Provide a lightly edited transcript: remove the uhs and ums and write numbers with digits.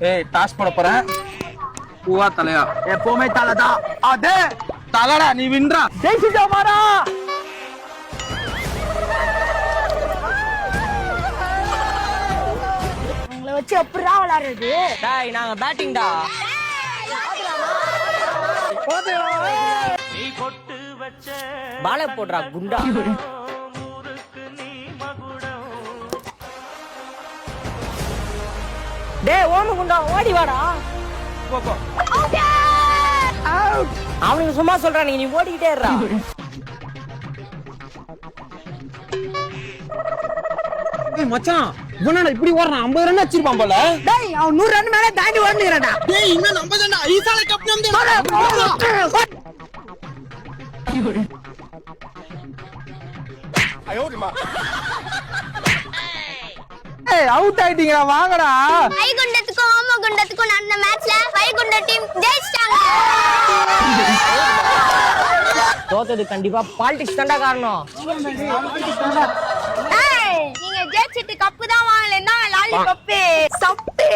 ஏய் டாஸ் போட போறேன். பூவா தலையா? எப்பவுமே தலைதான். அதே தலைடா, நீ வின்றா. ஜெயிச்சுட்டா மாறா. உங்களை வச்சு எப்படா விளையாடுறது? டேய் நாங்க பேட்டிங் டா. பால போடுறா குண்டா. டேய் ஓம குண்டா ஓடி வாடா. போ போ. அவனுக்கு சும்மா சொல்றானே, நீ ஓடிக்கிட்டே இருடா. ஏய் மச்சான், இவனடா இப்படி ஓடுறான். 50 ரன் அடிச்சிருப்பான் போல. டேய் அவன் 100 ரன் மேல தாண்டி ஓடுறான்டா. டேய் இன்னும் 50 தான்டா. ஈசால கப் நம்தே. ஏய் அவுட் ஆயிட்டீங்கடா, வாங்கடா. வைகுண்டத்துக்கும் ஓமகுண்டத்துக்கும் நடந்த மேட்ச்ல வைகுண்ட டீம் ஜெயிச்சிட்டாங்க. தோத்தது கண்டிப்பா பாலிடிக்ஸ் தான்டா காரணம். நீங்க ஜெயிச்சிட்டு கப்பு தான் வாங்கலன்னா லாலி கப்பு சப்பு.